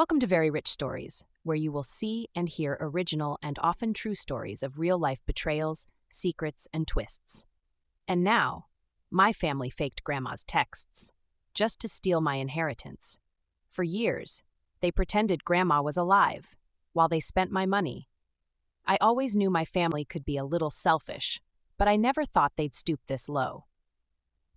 Welcome to Very Rich Stories, where you will see and hear original and often true stories of real-life betrayals, secrets, and twists. And now, my family faked Grandma's texts, just to steal my inheritance. For years, they pretended Grandma was alive, while they spent my money. I always knew my family could be a little selfish, but I never thought they'd stoop this low.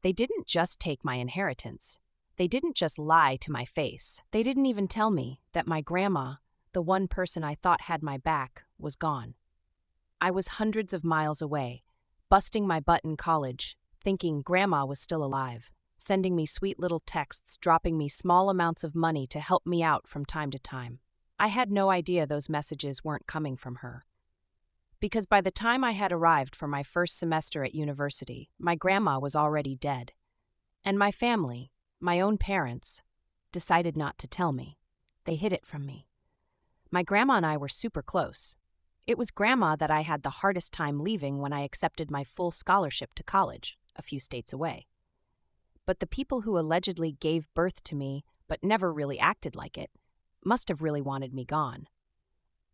They didn't just take my inheritance. They didn't just lie to my face. They didn't even tell me that my grandma, the one person I thought had my back, was gone. I was hundreds of miles away, busting my butt in college, thinking Grandma was still alive, sending me sweet little texts, dropping me small amounts of money to help me out from time to time. I had no idea those messages weren't coming from her. Because by the time I had arrived for my first semester at university, my grandma was already dead. And my family, my own parents, decided not to tell me. They hid it from me. My grandma and I were super close. It was Grandma that I had the hardest time leaving when I accepted my full scholarship to college, a few states away. But the people who allegedly gave birth to me, but never really acted like it, must have really wanted me gone.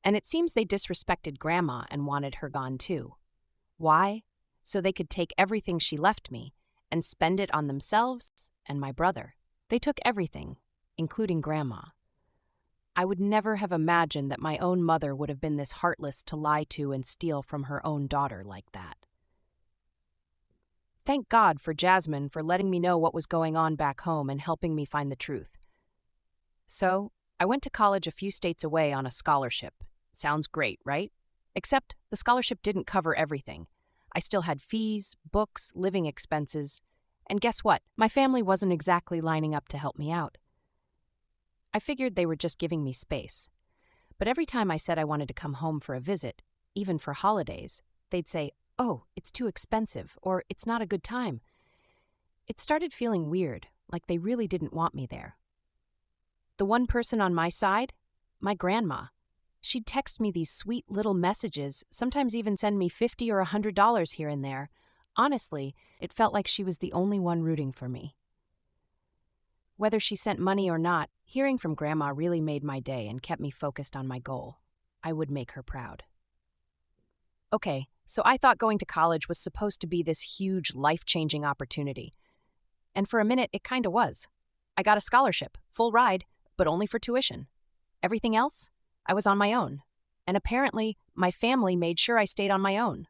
And it seems they disrespected Grandma and wanted her gone too. Why? So they could take everything she left me and spend it on themselves and my brother. They took everything, including Grandma. I would never have imagined that my own mother would have been this heartless to lie to and steal from her own daughter like that. Thank God for Jasmine for letting me know what was going on back home and helping me find the truth. So, I went to college a few states away on a scholarship. Sounds great, right? Except the scholarship didn't cover everything. I still had fees, books, living expenses, and guess what? My family wasn't exactly lining up to help me out. I figured they were just giving me space. But every time I said I wanted to come home for a visit, even for holidays, they'd say, "Oh, it's too expensive," or "It's not a good time." It started feeling weird, like they really didn't want me there. The one person on my side? My grandma. She'd text me these sweet little messages, sometimes even send me $50 or $100 here and there. Honestly, it felt like she was the only one rooting for me. Whether she sent money or not, hearing from Grandma really made my day and kept me focused on my goal. I would make her proud. Okay, so I thought going to college was supposed to be this huge, life-changing opportunity. And for a minute, it kinda was. I got a scholarship, full ride, but only for tuition. Everything else? I was on my own. And apparently, my family made sure I stayed on my own.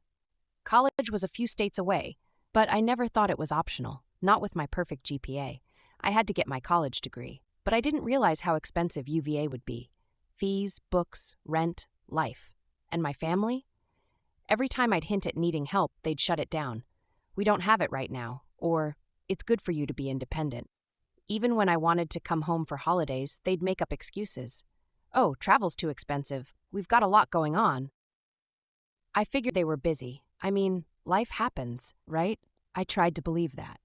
College was a few states away, but I never thought it was optional, not with my perfect GPA. I had to get my college degree, but I didn't realize how expensive UVA would be. Fees, books, rent, life. And my family? Every time I'd hint at needing help, they'd shut it down. "We don't have it right now," or "It's good for you to be independent." Even when I wanted to come home for holidays, they'd make up excuses. "Oh, travel's too expensive. We've got a lot going on." I figured they were busy. I mean, life happens, right? I tried to believe that.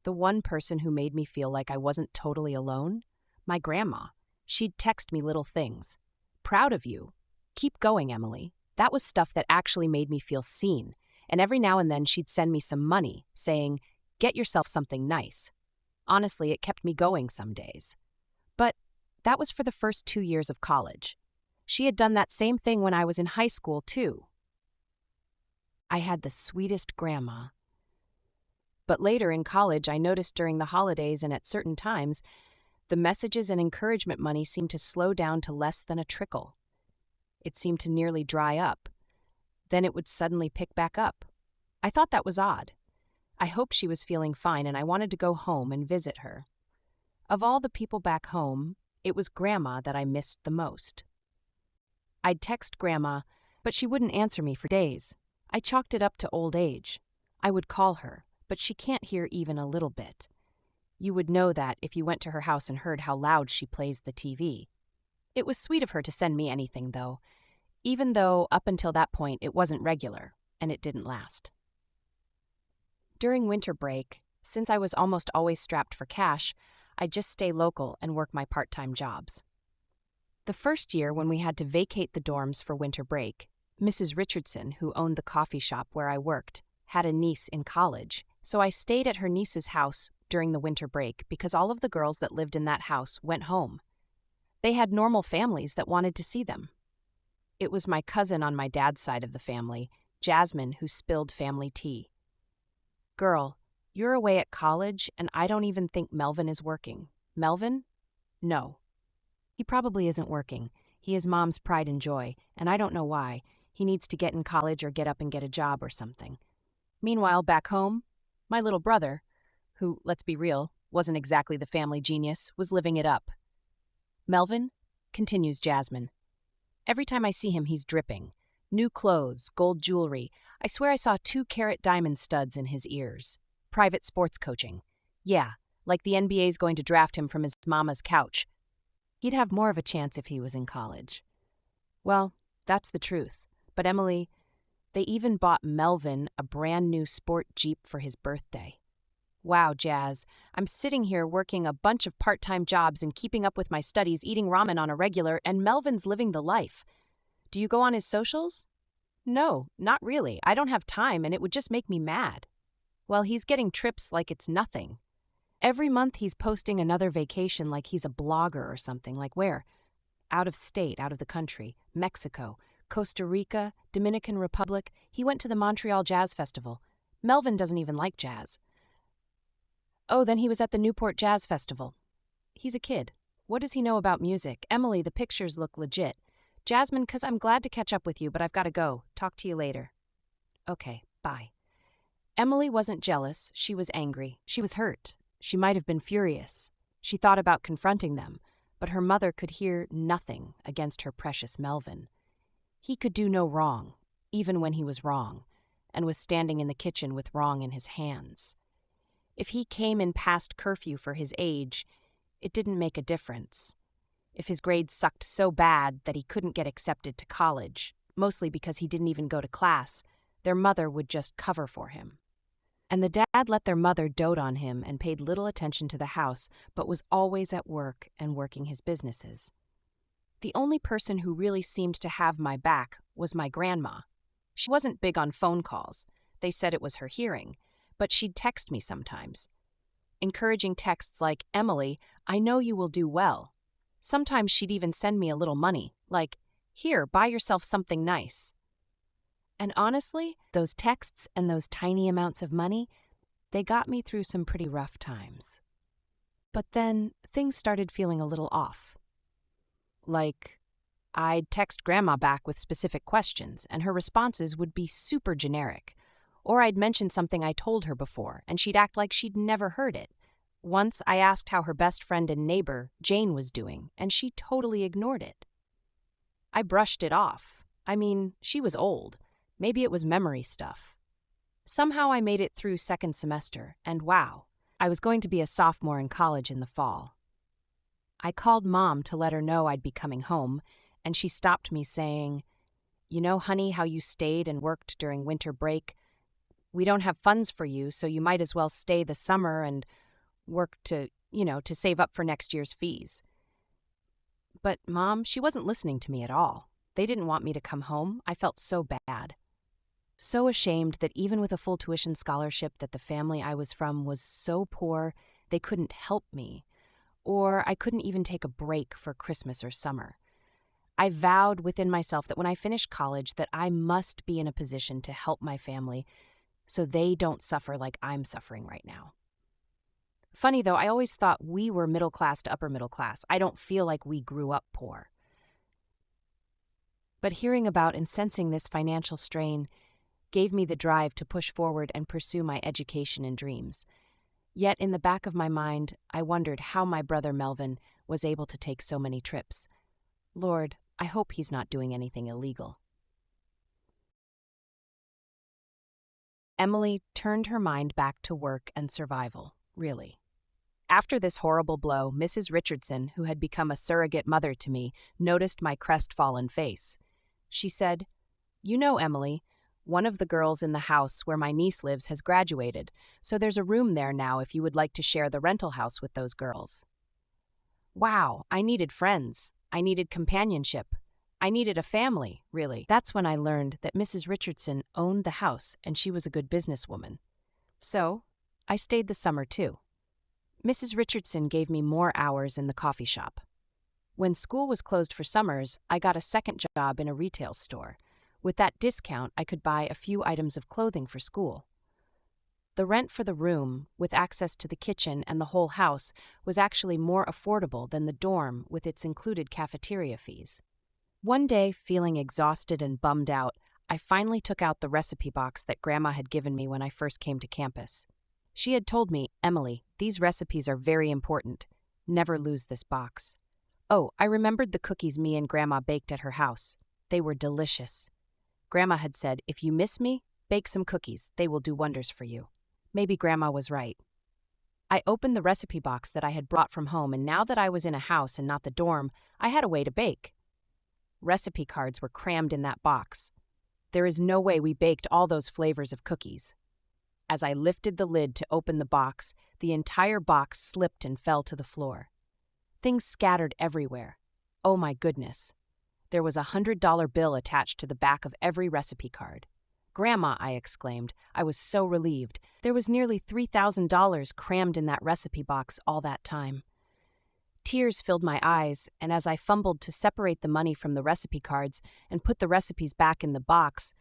The one person who made me feel like I wasn't totally alone? My grandma. She'd text me little things. "Proud of you. Keep going, Emily." That was stuff that actually made me feel seen. And every now and then she'd send me some money, saying, "Get yourself something nice." Honestly, it kept me going some days. But that was for the first 2 years of college. She had done that same thing when I was in high school, too. I had the sweetest grandma. But later in college, I noticed during the holidays and at certain times, the messages and encouragement money seemed to slow down to less than a trickle. It seemed to nearly dry up. Then it would suddenly pick back up. I thought that was odd. I hoped she was feeling fine and I wanted to go home and visit her. Of all the people back home, it was Grandma that I missed the most. I'd text Grandma, but she wouldn't answer me for days. I chalked it up to old age. I would call her, but she can't hear even a little bit. You would know that if you went to her house and heard how loud she plays the TV. It was sweet of her to send me anything, though, even though up until that point it wasn't regular, and it didn't last. During winter break, since I was almost always strapped for cash, I'd just stay local and work my part-time jobs. The first year when we had to vacate the dorms for winter break, Mrs. Richardson, who owned the coffee shop where I worked, had a niece in college, so I stayed at her niece's house during the winter break because all of the girls that lived in that house went home. They had normal families that wanted to see them. It was my cousin on my dad's side of the family, Jasmine, who spilled family tea. Girl, you're away at college, and I don't even think Melvin is working. Melvin? No. He probably isn't working. He is Mom's pride and joy, and I don't know why. He needs to get in college or get up and get a job or something. Meanwhile, back home, my little brother, who, let's be real, wasn't exactly the family genius, was living it up. Melvin, continues Jasmine. Every time I see him, he's dripping. New clothes, gold jewelry. I swear I saw 2-carat diamond studs in his ears. Private sports coaching. Yeah, like the NBA's going to draft him from his mama's couch. He'd have more of a chance if he was in college. Well, that's the truth. But Emily, they even bought Melvin a brand new sport Jeep for his birthday. Wow, Jazz, I'm sitting here working a bunch of part-time jobs and keeping up with my studies, eating ramen on a regular, and Melvin's living the life. Do you go on his socials? No, not really. I don't have time, and it would just make me mad. Well, he's getting trips like it's nothing. Every month he's posting another vacation like he's a blogger or something. Like where? Out of state, out of the country. Mexico, Costa Rica, Dominican Republic. He went to the Montreal Jazz Festival. Melvin doesn't even like jazz. Oh, then he was at the Newport Jazz Festival. He's a kid. What does he know about music? Emily, the pictures look legit. Jasmine, 'cause I'm glad to catch up with you, but I've got to go. Talk to you later. Okay, bye. Emily wasn't jealous. She was angry. She was hurt. She might have been furious. She thought about confronting them, but her mother could hear nothing against her precious Melvin. He could do no wrong, even when he was wrong, and was standing in the kitchen with wrong in his hands. If he came in past curfew for his age, it didn't make a difference. If his grades sucked so bad that he couldn't get accepted to college, mostly because he didn't even go to class, their mother would just cover for him. And the dad let their mother dote on him and paid little attention to the house, but was always at work and working his businesses. The only person who really seemed to have my back was my grandma. She wasn't big on phone calls. They said it was her hearing, but she'd text me sometimes. Encouraging texts like, Emily, I know you will do well. Sometimes she'd even send me a little money, like, here, buy yourself something nice. And honestly, those texts and those tiny amounts of money, they got me through some pretty rough times. But then things started feeling a little off. Like, I'd text Grandma back with specific questions, and her responses would be super generic. Or I'd mention something I told her before, and she'd act like she'd never heard it. Once I asked how her best friend and neighbor, Jane, was doing, and she totally ignored it. I brushed it off. I mean, she was old. Maybe it was memory stuff. Somehow I made it through second semester, and wow, I was going to be a sophomore in college in the fall. I called Mom to let her know I'd be coming home, and she stopped me saying, You know, honey, how you stayed and worked during winter break? We don't have funds for you, so you might as well stay the summer and work to save up for next year's fees. But Mom, she wasn't listening to me at all. They didn't want me to come home. I felt so bad. So ashamed that even with a full tuition scholarship that the family I was from was so poor, they couldn't help me. Or I couldn't even take a break for Christmas or summer. I vowed within myself that when I finished college that I must be in a position to help my family so they don't suffer like I'm suffering right now. Funny though, I always thought we were middle class to upper middle class. I don't feel like we grew up poor. But hearing about and sensing this financial strain gave me the drive to push forward and pursue my education and dreams. Yet in the back of my mind, I wondered how my brother Melvin was able to take so many trips. Lord, I hope he's not doing anything illegal. Emily turned her mind back to work and survival, really. After this horrible blow, Mrs. Richardson, who had become a surrogate mother to me, noticed my crestfallen face. She said, You know, Emily, one of the girls in the house where my niece lives has graduated, so there's a room there now if you would like to share the rental house with those girls. Wow, I needed friends. I needed companionship. I needed a family, really. That's when I learned that Mrs. Richardson owned the house and she was a good businesswoman. So, I stayed the summer too. Mrs. Richardson gave me more hours in the coffee shop. When school was closed for summers, I got a second job in a retail store. With that discount, I could buy a few items of clothing for school. The rent for the room, with access to the kitchen and the whole house, was actually more affordable than the dorm with its included cafeteria fees. One day, feeling exhausted and bummed out, I finally took out the recipe box that Grandma had given me when I first came to campus. She had told me, "Emily, these recipes are very important. Never lose this box." Oh, I remembered the cookies me and Grandma baked at her house. They were delicious. Grandma had said, "If you miss me, bake some cookies. They will do wonders for you." Maybe Grandma was right. I opened the recipe box that I had brought from home, and now that I was in a house and not the dorm, I had a way to bake. Recipe cards were crammed in that box. There is no way we baked all those flavors of cookies. As I lifted the lid to open the box, the entire box slipped and fell to the floor. Things scattered everywhere. Oh my goodness. There was a $100 bill attached to the back of every recipe card. "Grandma," I exclaimed. I was so relieved. There was nearly $3,000 crammed in that recipe box all that time. Tears filled my eyes, and as I fumbled to separate the money from the recipe cards and put the recipes back in the box,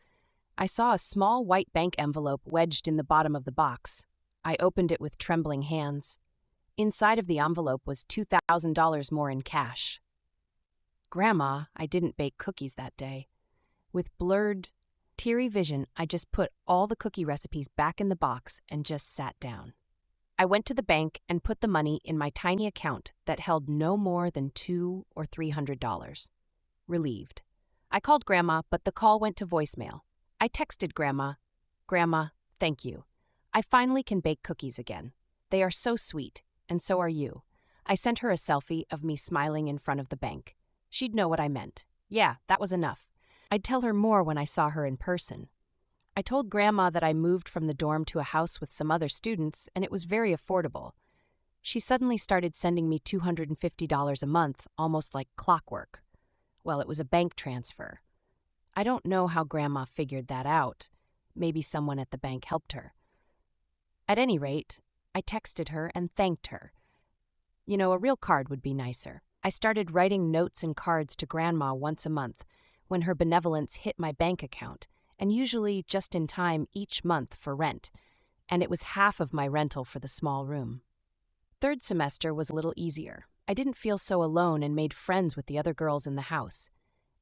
I saw a small white bank envelope wedged in the bottom of the box. I opened it with trembling hands. Inside of the envelope was $2,000 more in cash. "Grandma, I didn't bake cookies that day." With blurred, teary vision, I just put all the cookie recipes back in the box and just sat down. I went to the bank and put the money in my tiny account that held no more than $200 or $300. Relieved. I called Grandma, but the call went to voicemail. I texted Grandma, "Grandma, thank you. I finally can bake cookies again. They are so sweet, and so are you." I sent her a selfie of me smiling in front of the bank. She'd know what I meant. Yeah, that was enough. I'd tell her more when I saw her in person. I told Grandma that I moved from the dorm to a house with some other students, and it was very affordable. She suddenly started sending me $250 a month, almost like clockwork. Well, it was a bank transfer. I don't know how Grandma figured that out. Maybe someone at the bank helped her. At any rate, I texted her and thanked her. You know, a real card would be nicer. I started writing notes and cards to Grandma once a month when her benevolence hit my bank account, and usually just in time each month for rent, and it was half of my rental for the small room. Third semester was a little easier. I didn't feel so alone and made friends with the other girls in the house.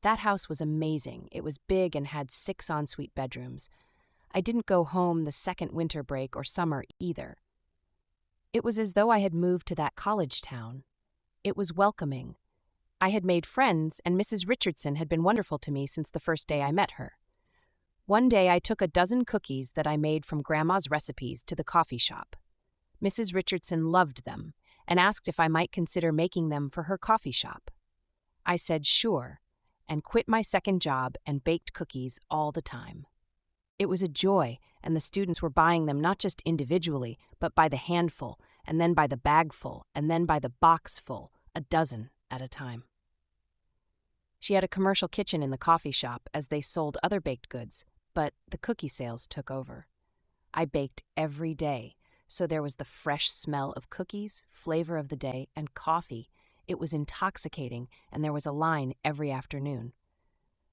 That house was amazing. It was big and had 6 ensuite bedrooms. I didn't go home the second winter break or summer either. It was as though I had moved to that college town. It was welcoming. I had made friends, and Mrs. Richardson had been wonderful to me since the first day I met her. One day I took a dozen cookies that I made from Grandma's recipes to the coffee shop. Mrs. Richardson loved them and asked if I might consider making them for her coffee shop. I said sure, and quit my second job and baked cookies all the time. It was a joy, and the students were buying them not just individually, but by the handful, and then by the bagful, and then by the boxful, a dozen at a time. She had a commercial kitchen in the coffee shop as they sold other baked goods, but the cookie sales took over. I baked every day, so there was the fresh smell of cookies, flavor of the day, and coffee. It was intoxicating, and there was a line every afternoon.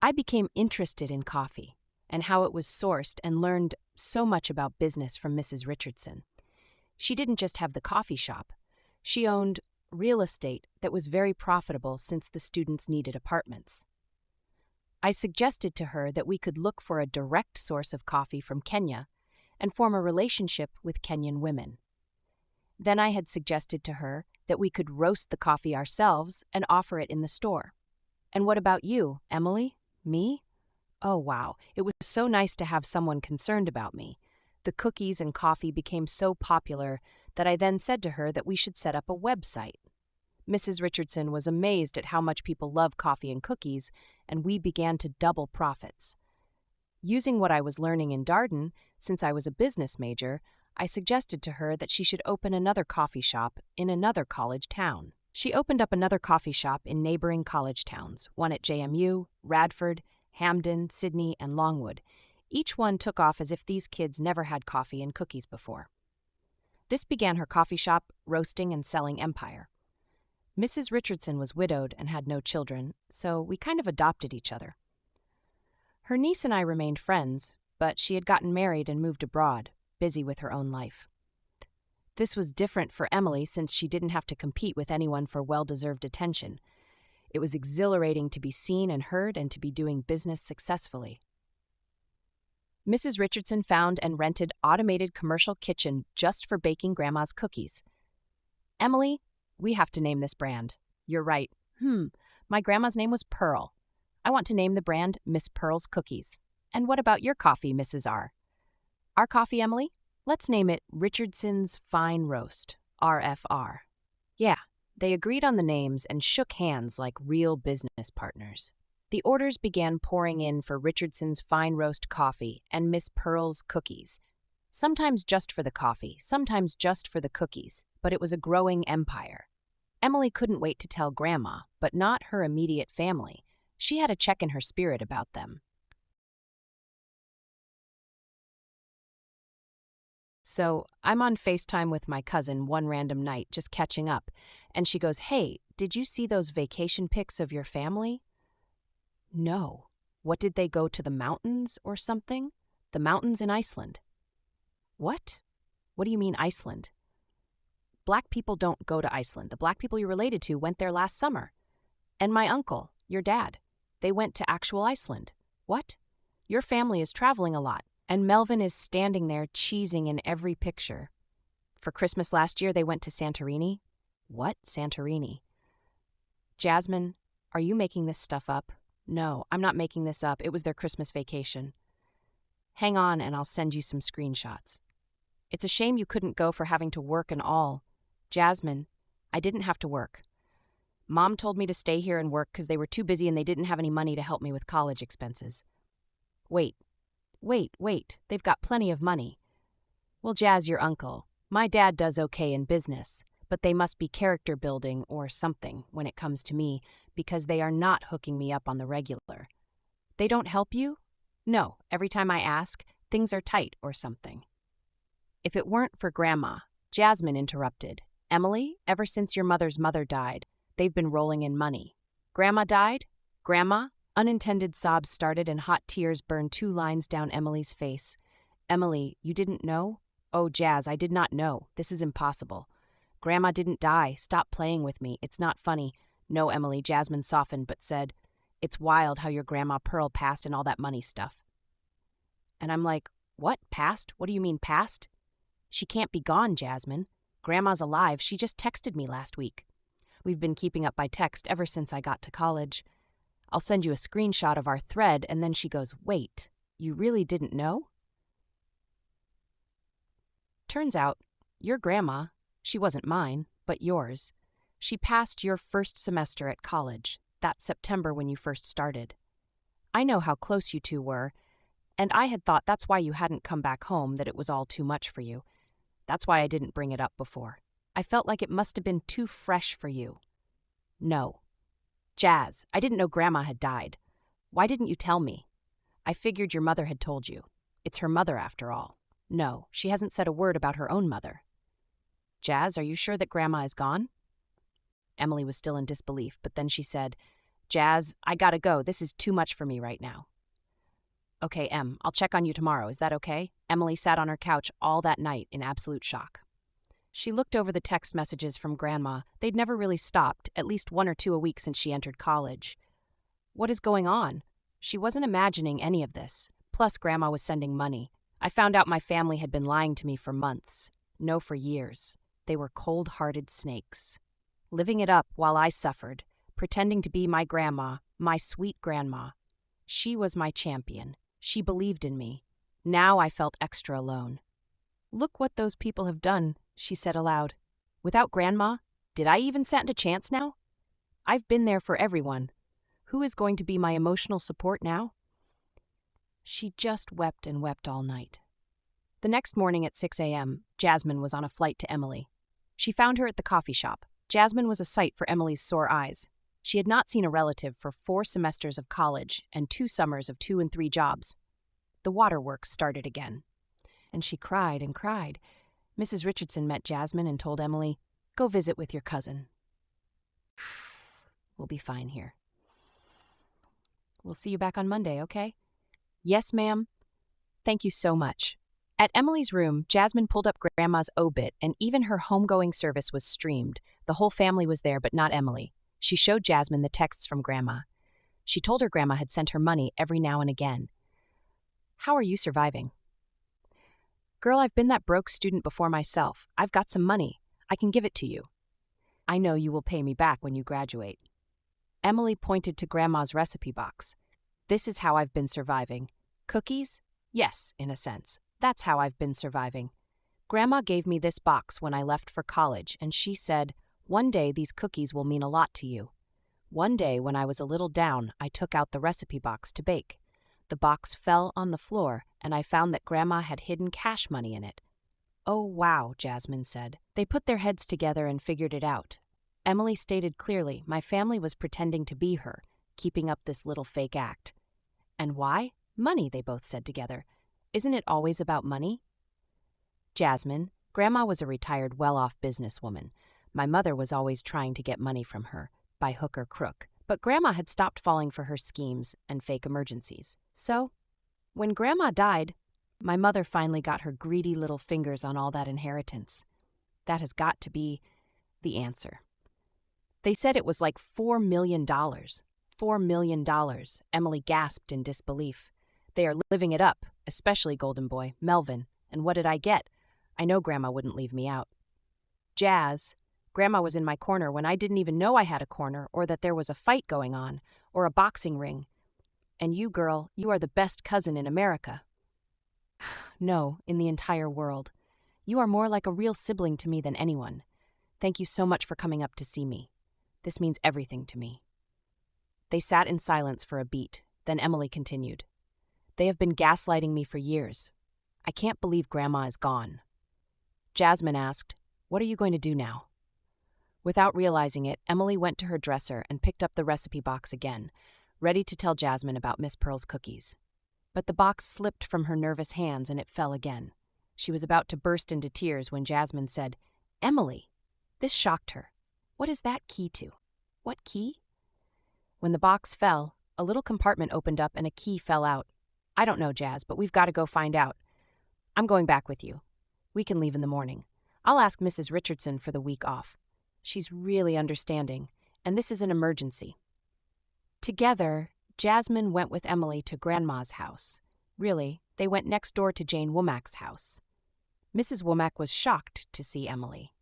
I became interested in coffee and how it was sourced and learned so much about business from Mrs. Richardson. She didn't just have the coffee shop. She owned real estate that was very profitable since the students needed apartments. I suggested to her that we could look for a direct source of coffee from Kenya and form a relationship with Kenyan women. Then I had suggested to her that we could roast the coffee ourselves and offer it in the store. And what about you, Emily? Me? Oh, wow. It was so nice to have someone concerned about me. The cookies and coffee became so popular that I then said to her that we should set up a website. Mrs. Richardson was amazed at how much people love coffee and cookies, and we began to double profits. Using what I was learning in Darden, since I was a business major, I suggested to her that she should open another coffee shop in another college town. She opened up another coffee shop in neighboring college towns, one at JMU, Radford, Hamden, Sydney, and Longwood. Each one took off as if these kids never had coffee and cookies before. This began her coffee shop, roasting and selling empire. Mrs. Richardson was widowed and had no children, so we kind of adopted each other. Her niece and I remained friends, but she had gotten married and moved abroad, busy with her own life. This was different for Emily since she didn't have to compete with anyone for well-deserved attention. It was exhilarating to be seen and heard and to be doing business successfully. Mrs. Richardson found and rented automated commercial kitchen just for baking Grandma's cookies. Emily, we have to name this brand. You're right. My grandma's name was Pearl. I want to name the brand Miss Pearl's Cookies. And what about your coffee, Mrs. R? Our coffee, Emily? Let's name it Richardson's Fine Roast, RFR. Yeah, they agreed on the names and shook hands like real business partners. The orders began pouring in for Richardson's Fine Roast coffee and Miss Pearl's cookies. Sometimes just for the coffee, sometimes just for the cookies, but it was a growing empire. Emily couldn't wait to tell Grandma, but not her immediate family. She had a check in her spirit about them. So I'm on FaceTime with my cousin one random night, just catching up, and she goes, "Hey, did you see those vacation pics of your family?" No. What, did they go to the mountains or something? The mountains in Iceland. What? What do you mean Iceland? Black people don't go to Iceland. The black people you're related to went there last summer. And my uncle, your dad, they went to actual Iceland. What? Your family is traveling a lot, and Melvin is standing there cheesing in every picture. For Christmas last year, they went to Santorini. What, Santorini? Jasmine, are you making this stuff up? No, I'm not making this up. It was their Christmas vacation. Hang on and I'll send you some screenshots. It's a shame you couldn't go for having to work and all. Jasmine, I didn't have to work. Mom told me to stay here and work because they were too busy and they didn't have any money to help me with college expenses. Wait. They've got plenty of money. Well, Jazz, your uncle. My dad does okay in business, but they must be character building or something when it comes to me, because they are not hooking me up on the regular. They don't help you? No, every time I ask, things are tight or something. If it weren't for Grandma, Jasmine interrupted. Emily, ever since your mother's mother died, they've been rolling in money. Grandma died? Grandma? Unintended sobs started and hot tears burned 2 lines down Emily's face. Emily, you didn't know? Oh, Jazz, I did not know. This is impossible. Grandma didn't die. Stop playing with me. It's not funny. No, Emily, Jasmine softened but said, "It's wild how your Grandma Pearl passed and all that money stuff." And I'm like, what, passed? What do you mean passed? She can't be gone, Jasmine. Grandma's alive. She just texted me last week. We've been keeping up by text ever since I got to college. I'll send you a screenshot of our thread, and then she goes, "Wait, you really didn't know?" Turns out, your grandma, she wasn't mine, but yours. She passed your first semester at college, that September when you first started. I know how close you two were, and I had thought that's why you hadn't come back home, that it was all too much for you. That's why I didn't bring it up before. I felt like it must have been too fresh for you. No. Jazz, I didn't know Grandma had died. Why didn't you tell me? I figured your mother had told you. It's her mother after all. No, she hasn't said a word about her own mother. Jazz, are you sure that Grandma is gone? Emily was still in disbelief, but then she said, "Jazz, I gotta go. This is too much for me right now." Okay, Em, I'll check on you tomorrow. Is that okay? Emily sat on her couch all that night in absolute shock. She looked over the text messages from Grandma. They'd never really stopped, at least 1 or 2 a week since she entered college. What is going on? She wasn't imagining any of this. Plus, Grandma was sending money. I found out my family had been lying to me for months. No, for years. They were cold-hearted snakes. Living it up while I suffered, pretending to be my grandma, my sweet grandma. She was my champion. She believed in me. Now I felt extra alone. "Look what those people have done," she said aloud. "Without Grandma, did I even stand a chance now? I've been there for everyone. Who is going to be my emotional support now?" She just wept and wept all night. The next morning at 6 a.m., Jasmine was on a flight to Emily. She found her at the coffee shop. Jasmine was a sight for Emily's sore eyes. She had not seen a relative for 4 semesters of college and 2 summers of 2 and 3 jobs. The waterworks started again. And she cried and cried. Mrs. Richardson met Jasmine and told Emily, "Go visit with your cousin." We'll be fine here. We'll see you back on Monday, okay? Yes, ma'am. Thank you so much. At Emily's room, Jasmine pulled up Grandma's obit, and even her homegoing service was streamed. The whole family was there, but not Emily. She showed Jasmine the texts from Grandma. She told her Grandma had sent her money every now and again. How are you surviving? Girl, I've been that broke student before myself. I've got some money. I can give it to you. I know you will pay me back when you graduate. Emily pointed to Grandma's recipe box. This is how I've been surviving. Cookies? Yes, in a sense. That's how I've been surviving. Grandma gave me this box when I left for college, and she said, one day these cookies will mean a lot to you. One day when I was a little down, I took out the recipe box to bake. The box fell on the floor, and I found that Grandma had hidden cash money in it. Oh, wow, Jasmine said. They put their heads together and figured it out. Emily stated clearly, my family was pretending to be her, keeping up this little fake act. And why? Money, they both said together. Isn't it always about money? Jasmine, Grandma was a retired, well-off businesswoman. My mother was always trying to get money from her, by hook or crook. But Grandma had stopped falling for her schemes and fake emergencies. So, when Grandma died, my mother finally got her greedy little fingers on all that inheritance. That has got to be the answer. They said it was like $4 million. $4 million, Emily gasped in disbelief. They are living it up, especially Golden Boy, Melvin. And what did I get? I know Grandma wouldn't leave me out. Jazz, Grandma was in my corner when I didn't even know I had a corner or that there was a fight going on or a boxing ring. And you, girl, you are the best cousin in America. No, in the entire world. You are more like a real sibling to me than anyone. Thank you so much for coming up to see me. This means everything to me. They sat in silence for a beat, then Emily continued. They have been gaslighting me for years. I can't believe Grandma is gone. Jasmine asked, what are you going to do now? Without realizing it, Emily went to her dresser and picked up the recipe box again, ready to tell Jasmine about Miss Pearl's cookies. But the box slipped from her nervous hands and it fell again. She was about to burst into tears when Jasmine said, Emily! This shocked her. What is that key to? What key? When the box fell, a little compartment opened up and a key fell out. I don't know, Jazz, but we've got to go find out. I'm going back with you. We can leave in the morning. I'll ask Mrs. Richardson for the week off. She's really understanding, and this is an emergency. Together, Jasmine went with Emily to Grandma's house. Really, they went next door to Jane Womack's house. Mrs. Womack was shocked to see Emily.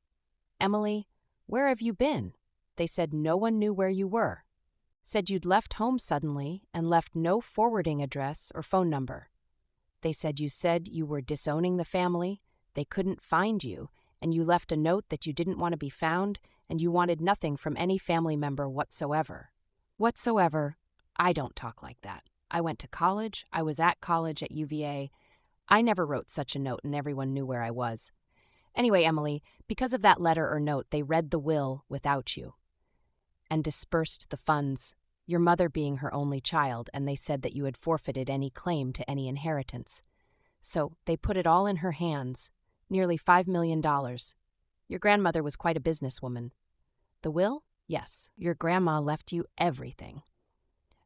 Emily, where have you been? They said no one knew where you were. Said you'd left home suddenly and left no forwarding address or phone number. They said you were disowning the family, they couldn't find you, and you left a note that you didn't want to be found and you wanted nothing from any family member whatsoever. Whatsoever, I don't talk like that. I went to college, I was at college at UVA. I never wrote such a note and everyone knew where I was. Anyway, Emily, because of that letter or note, they read the will without you and dispersed the funds, your mother being her only child, and they said that you had forfeited any claim to any inheritance. So they put it all in her hands, nearly $5 million. Your grandmother was quite a businesswoman. The will? Yes, your grandma left you everything.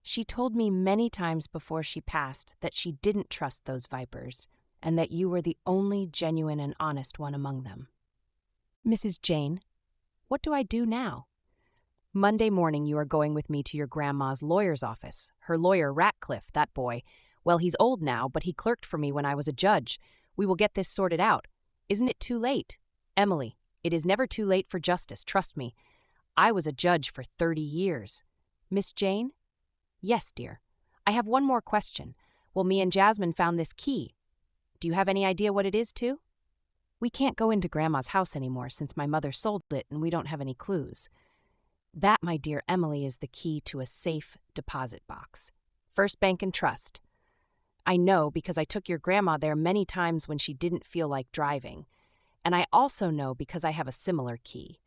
She told me many times before she passed that she didn't trust those vipers, and that you were the only genuine and honest one among them. Mrs. Jane, what do I do now? Monday morning you are going with me to your grandma's lawyer's office. Her lawyer, Ratcliffe, that boy. Well, he's old now, but he clerked for me when I was a judge. We will get this sorted out. Isn't it too late? Emily, it is never too late for justice, trust me. I was a judge for 30 years. Miss Jane? Yes, dear. I have one more question. Well, me and Jasmine found this key. Do you have any idea what it is, too? We can't go into Grandma's house anymore since my mother sold it and we don't have any clues. That, my dear Emily, is the key to a safe deposit box. First Bank and Trust. I know because I took your grandma there many times when she didn't feel like driving. And I also know because I have a similar key.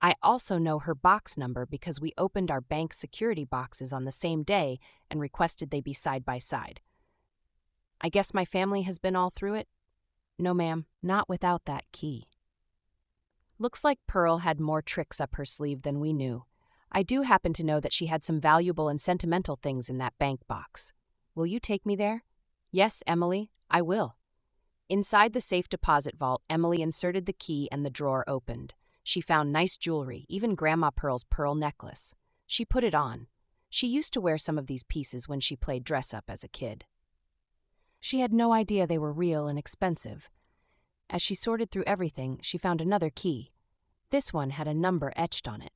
I also know her box number because we opened our bank security boxes on the same day and requested they be side by side. I guess my family has been all through it? No, ma'am, not without that key. Looks like Pearl had more tricks up her sleeve than we knew. I do happen to know that she had some valuable and sentimental things in that bank box. Will you take me there? Yes, Emily, I will. Inside the safe deposit vault, Emily inserted the key and the drawer opened. She found nice jewelry, even Grandma Pearl's pearl necklace. She put it on. She used to wear some of these pieces when she played dress-up as a kid. She had no idea they were real and expensive. As she sorted through everything, she found another key. This one had a number etched on it.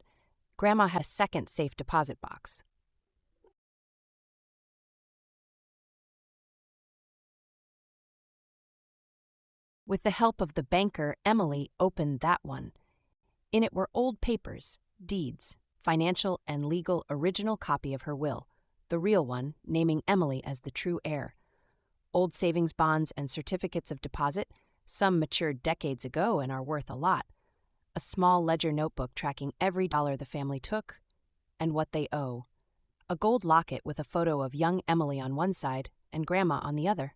Grandma had a second safe deposit box. With the help of the banker, Emily opened that one. In it were old papers, deeds, financial and legal original copy of her will, the real one, naming Emily as the true heir. Old savings bonds and certificates of deposit, some matured decades ago and are worth a lot. A small ledger notebook tracking every dollar the family took and what they owe. A gold locket with a photo of young Emily on one side and Grandma on the other.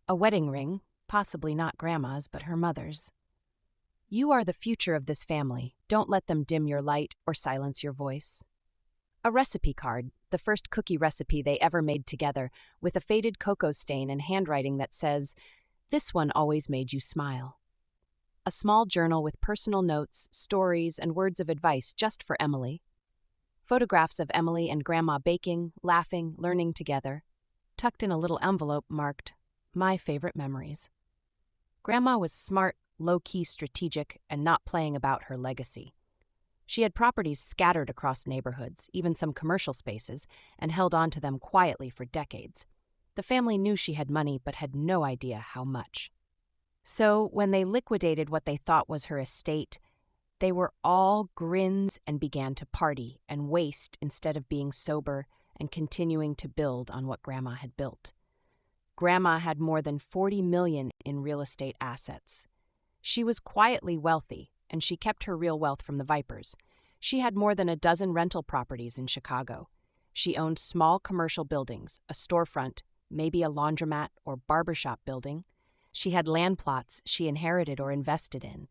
A wedding ring, possibly not Grandma's but her mother's. You are the future of this family. Don't let them dim your light or silence your voice. A recipe card, the first cookie recipe they ever made together, with a faded cocoa stain and handwriting that says, "This one always made you smile." A small journal with personal notes, stories, and words of advice just for Emily. Photographs of Emily and Grandma baking, laughing, learning together. Tucked in a little envelope marked, "My favorite memories." Grandma was smart, low-key strategic, and not playing about her legacy. She had properties scattered across neighborhoods, even some commercial spaces, and held on to them quietly for decades. The family knew she had money but had no idea how much. So when they liquidated what they thought was her estate, they were all grins and began to party and waste instead of being sober and continuing to build on what Grandma had built. Grandma had more than 40 million in real estate assets. She was quietly wealthy, and she kept her real wealth from the Vipers. She had more than a dozen rental properties in Chicago. She owned small commercial buildings, a storefront, maybe a laundromat or barbershop building. She had land plots she inherited or invested in.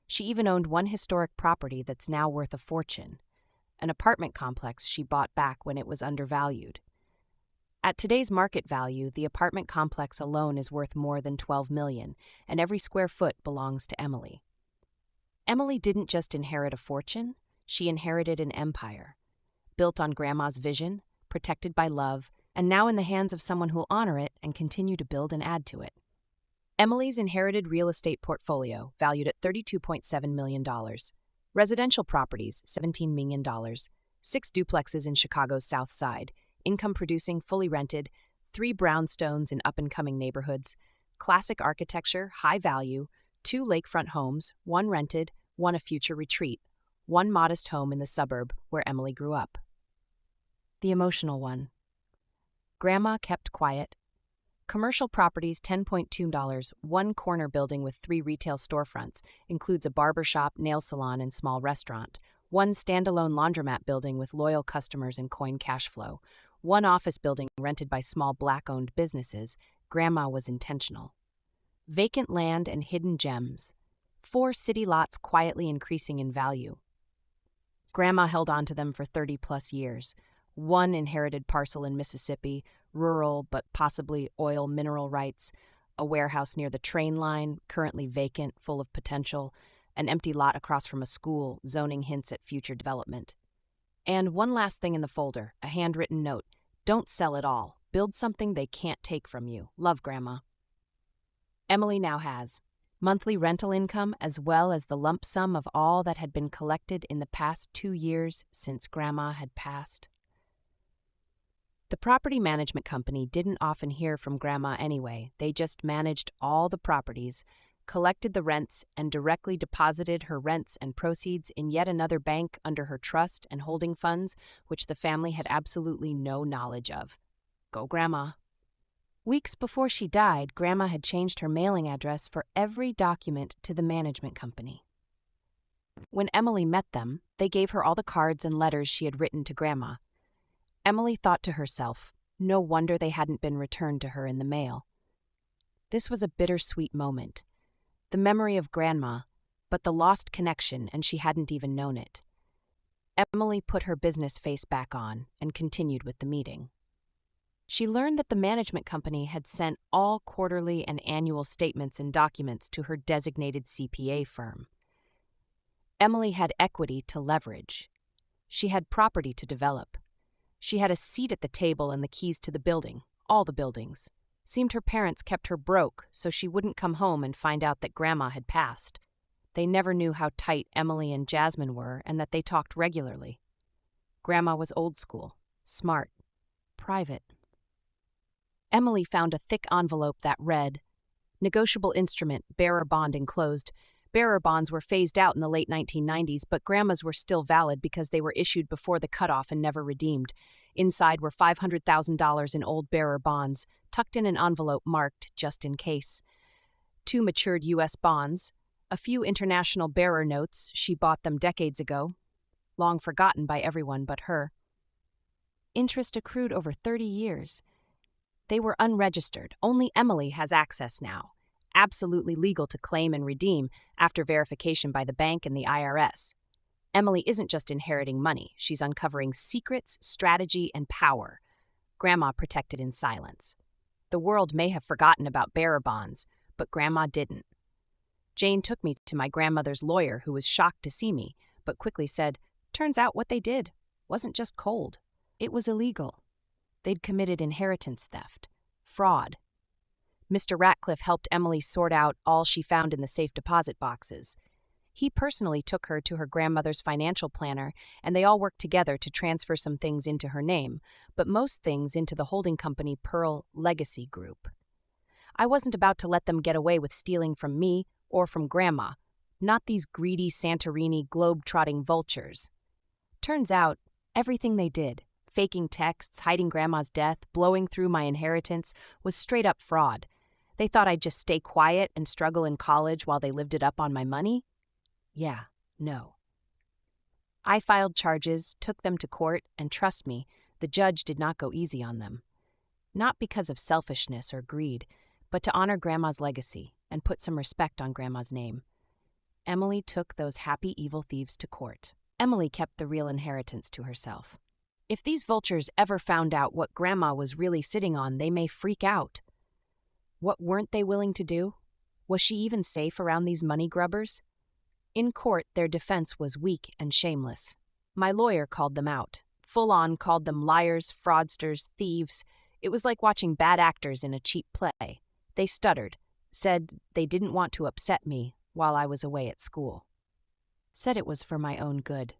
She even owned one historic property that's now worth a fortune, an apartment complex she bought back when it was undervalued. At today's market value, the apartment complex alone is worth more than 12 million, and every square foot belongs to Emily. Emily didn't just inherit a fortune, she inherited an empire. Built on Grandma's vision, protected by love, and now in the hands of someone who'll honor it and continue to build and add to it. Emily's inherited real estate portfolio, valued at $32.7 million. Residential properties, $17 million. 6 duplexes in Chicago's South Side. Income-producing, fully rented, 3 brownstones in up-and-coming neighborhoods, classic architecture, high value, 2 lakefront homes, 1 rented, 1 a future retreat, 1 modest home in the suburb where Emily grew up. The emotional one. Grandma kept quiet. Commercial properties, $10.2, 1 corner building with 3 retail storefronts, includes a barber shop, nail salon, and small restaurant, 1 standalone laundromat building with loyal customers and coin cash flow, 1 office building rented by small Black-owned businesses. Grandma was intentional. Vacant land and hidden gems. 4 city lots quietly increasing in value. Grandma held on to them for 30-plus years. 1 inherited parcel in Mississippi, rural but possibly oil mineral rights, a warehouse near the train line, currently vacant, full of potential, an empty lot across from a school, zoning hints at future development. And one last thing in the folder, a handwritten note. Don't sell it all. Build something they can't take from you. Love, Grandma. Emily now has monthly rental income as well as the lump sum of all that had been collected in the past 2 years since Grandma had passed. The property management company didn't often hear from Grandma anyway. They just managed all the properties, collected the rents, and directly deposited her rents and proceeds in yet another bank under her trust and holding funds, which the family had absolutely no knowledge of. Go, Grandma. Weeks before she died, Grandma had changed her mailing address for every document to the management company. When Emily met them, they gave her all the cards and letters she had written to Grandma. Emily thought to herself, no wonder they hadn't been returned to her in the mail. This was a bittersweet moment. The memory of Grandma, but the lost connection, and she hadn't even known it. Emily put her business face back on and continued with the meeting. She learned that the management company had sent all quarterly and annual statements and documents to her designated CPA firm. Emily had equity to leverage. She had property to develop. She had a seat at the table and the keys to the building, all the buildings. Seemed her parents kept her broke so she wouldn't come home and find out that Grandma had passed. They never knew how tight Emily and Jasmine were and that they talked regularly. Grandma was old school, smart, private. Emily found a thick envelope that read, "Negotiable instrument, bearer bond enclosed." Bearer bonds were phased out in the late 1990s, but Grandma's were still valid because they were issued before the cutoff and never redeemed. Inside were $500,000 in old bearer bonds, tucked in an envelope marked just in case. 2 matured U.S. bonds, a few international bearer notes, she bought them decades ago, long forgotten by everyone but her. Interest accrued over 30 years. They were unregistered. Only Emily has access now. Absolutely legal to claim and redeem after verification by the bank and the IRS. Emily isn't just inheriting money. She's uncovering secrets, strategy, and power. Grandma protected in silence. The world may have forgotten about bearer bonds, but Grandma didn't. Jane took me to my grandmother's lawyer, who was shocked to see me, but quickly said, "Turns out what they did wasn't just cold. It was illegal. They'd committed inheritance theft, fraud." Mr. Ratcliffe helped Emily sort out all she found in the safe deposit boxes. He personally took her to her grandmother's financial planner, and they all worked together to transfer some things into her name, but most things into the holding company Pearl Legacy Group. I wasn't about to let them get away with stealing from me or from Grandma, not these greedy Santorini globe-trotting vultures. Turns out, everything they did, faking texts, hiding Grandma's death, blowing through my inheritance, was straight-up fraud. They thought I'd just stay quiet and struggle in college while they lived it up on my money? Yeah, no. I filed charges, took them to court, and trust me, the judge did not go easy on them. Not because of selfishness or greed, but to honor Grandma's legacy and put some respect on Grandma's name. Emily took those happy evil thieves to court. Emily kept the real inheritance to herself. If these vultures ever found out what Grandma was really sitting on, they may freak out. What weren't they willing to do? Was she even safe around these money grubbers? In court, their defense was weak and shameless. My lawyer called them out, full-on called them liars, fraudsters, thieves. It was like watching bad actors in a cheap play. They stuttered, said they didn't want to upset me while I was away at school. Said it was for my own good.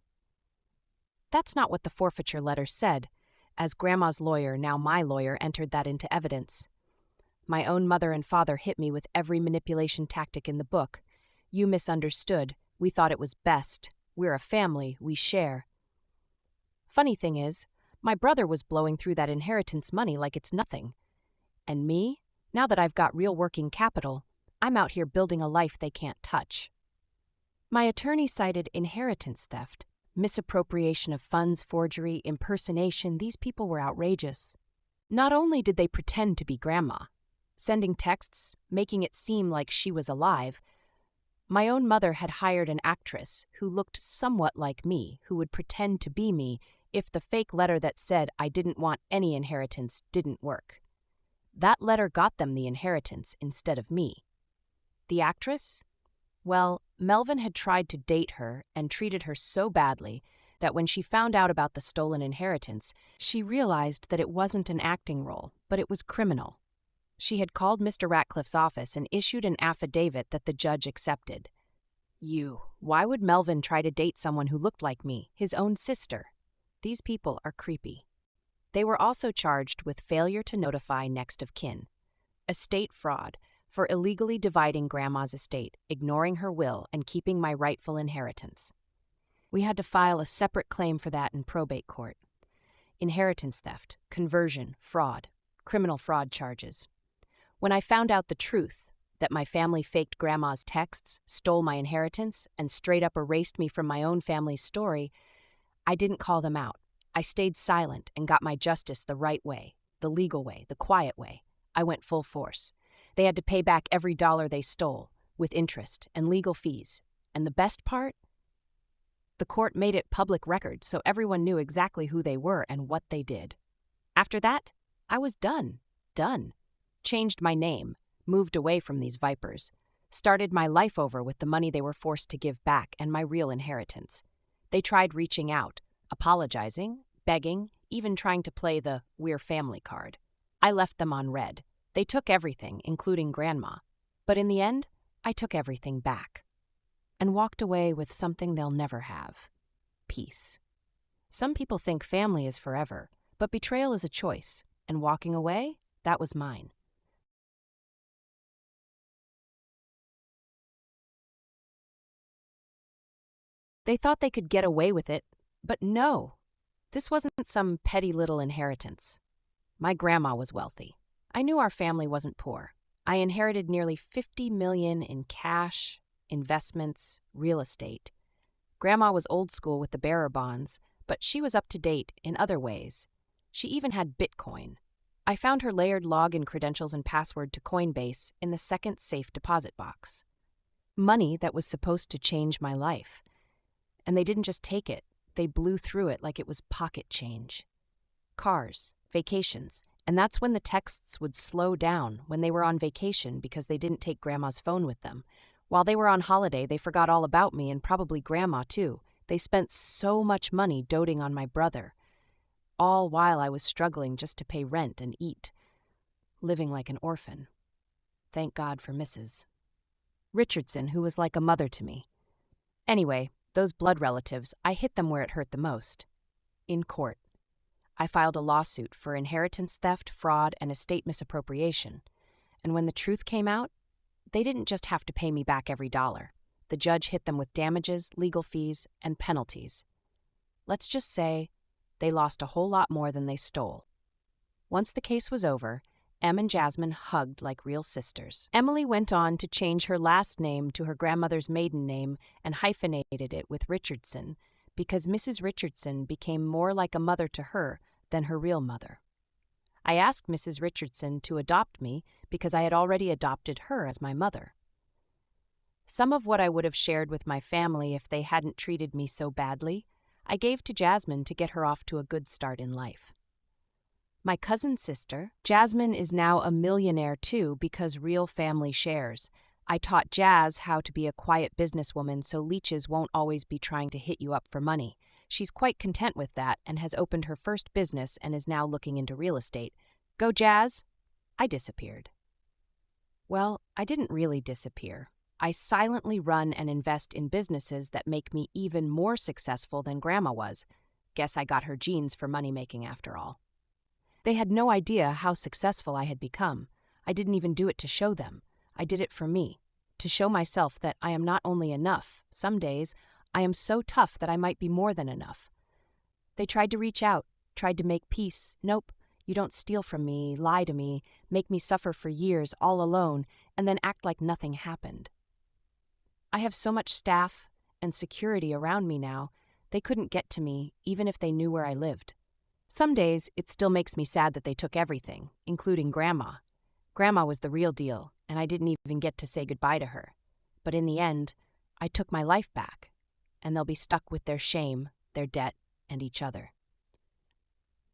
That's not what the forfeiture letter said, as Grandma's lawyer, now my lawyer, entered that into evidence. My own mother and father hit me with every manipulation tactic in the book. You misunderstood. We thought it was best. We're a family. We share. Funny thing is, my brother was blowing through that inheritance money like it's nothing. And me? Now that I've got real working capital, I'm out here building a life they can't touch. My attorney cited inheritance theft, misappropriation of funds, forgery, impersonation. These people were outrageous. Not only did they pretend to be Grandma, sending texts, making it seem like she was alive, my own mother had hired an actress who looked somewhat like me, who would pretend to be me if the fake letter that said I didn't want any inheritance didn't work. That letter got them the inheritance instead of me. The actress? Well, Melvin had tried to date her and treated her so badly that when she found out about the stolen inheritance, she realized that it wasn't an acting role, but it was criminal. She had called Mr. Ratcliffe's office and issued an affidavit that the judge accepted. Why would Melvin try to date someone who looked like me, his own sister? These people are creepy. They were also charged with failure to notify next of kin, estate fraud, for illegally dividing Grandma's estate, ignoring her will, and keeping my rightful inheritance. We had to file a separate claim for that in probate court. Inheritance theft, conversion, fraud, criminal fraud charges. When I found out the truth, that my family faked Grandma's texts, stole my inheritance, and straight up erased me from my own family's story, I didn't call them out. I stayed silent and got my justice the right way, the legal way, the quiet way. I went full force. They had to pay back every dollar they stole, with interest and legal fees. And the best part? The court made it public record so everyone knew exactly who they were and what they did. After that, I was done. Done. Changed my name, moved away from these vipers, started my life over with the money they were forced to give back and my real inheritance. They tried reaching out, apologizing, begging, even trying to play the "we're family" card. I left them on red. They took everything, including Grandma. But in the end, I took everything back and walked away with something they'll never have: peace. Some people think family is forever, but betrayal is a choice, and walking away, that was mine. They thought they could get away with it, but no, this wasn't some petty little inheritance. My grandma was wealthy. I knew our family wasn't poor. I inherited nearly $50 million in cash, investments, real estate. Grandma was old school with the bearer bonds, but she was up to date in other ways. She even had Bitcoin. I found her layered login credentials and password to Coinbase in the second safe deposit box. Money that was supposed to change my life. And they didn't just take it, they blew through it like it was pocket change. Cars, vacations, and that's when the texts would slow down, when they were on vacation because they didn't take Grandma's phone with them. While they were on holiday, they forgot all about me and probably Grandma too. They spent so much money doting on my brother, all while I was struggling just to pay rent and eat, living like an orphan. Thank God for Mrs. Richardson, who was like a mother to me. Anyway, those blood relatives, I hit them where it hurt the most. In court. I filed a lawsuit for inheritance theft, fraud, and estate misappropriation. And when the truth came out, they didn't just have to pay me back every dollar. The judge hit them with damages, legal fees, and penalties. Let's just say they lost a whole lot more than they stole. Once the case was over, Em and Jasmine hugged like real sisters. Emily went on to change her last name to her grandmother's maiden name and hyphenated it with Richardson because Mrs. Richardson became more like a mother to her than her real mother. I asked Mrs. Richardson to adopt me because I had already adopted her as my mother. Some of what I would have shared with my family if they hadn't treated me so badly, I gave to Jasmine to get her off to a good start in life. My cousin's sister, Jasmine, is now a millionaire too because real family shares. I taught Jazz how to be a quiet businesswoman so leeches won't always be trying to hit you up for money. She's quite content with that and has opened her first business and is now looking into real estate. Go Jazz! I disappeared. Well, I didn't really disappear. I silently run and invest in businesses that make me even more successful than Grandma was. Guess I got her genes for money-making after all. They had no idea how successful I had become. I didn't even do it to show them. I did it for me, to show myself that I am not only enough. Some days, I am so tough that I might be more than enough. They tried to reach out, tried to make peace. Nope, you don't steal from me, lie to me, make me suffer for years all alone, and then act like nothing happened. I have so much staff and security around me now, they couldn't get to me even if they knew where I lived. Some days, it still makes me sad that they took everything, including Grandma. Grandma was the real deal, and I didn't even get to say goodbye to her. But in the end, I took my life back, and they'll be stuck with their shame, their debt, and each other.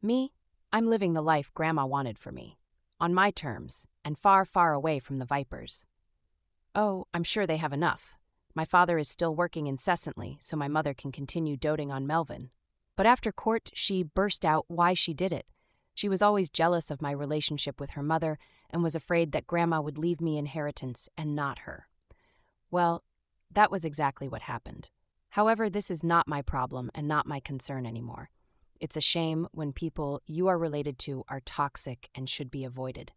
Me, I'm living the life Grandma wanted for me, on my terms, and far, far away from the vipers. Oh, I'm sure they have enough. My father is still working incessantly, so my mother can continue doting on Melvin. But after court, she burst out why she did it. She was always jealous of my relationship with her mother and was afraid that Grandma would leave me inheritance and not her. Well, that was exactly what happened. However, this is not my problem and not my concern anymore. It's a shame when people you are related to are toxic and should be avoided.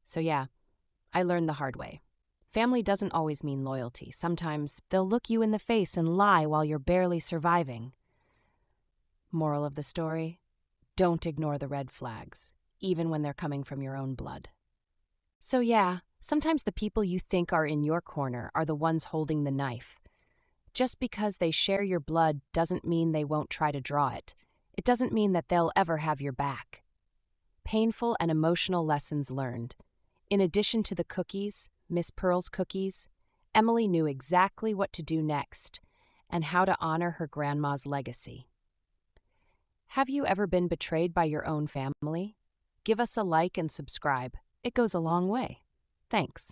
So yeah, I learned the hard way. Family doesn't always mean loyalty. Sometimes they'll look you in the face and lie while you're barely surviving. Moral of the story: don't ignore the red flags, even when they're coming from your own blood. So yeah, sometimes the people you think are in your corner are the ones holding the knife. Just because they share your blood doesn't mean they won't try to draw it. It doesn't mean that they'll ever have your back. Painful and emotional lessons learned. In addition to the cookies, Miss Pearl's cookies, Emily knew exactly what to do next, and how to honor her grandma's legacy. Have you ever been betrayed by your own family? Give us a like and subscribe. It goes a long way. Thanks.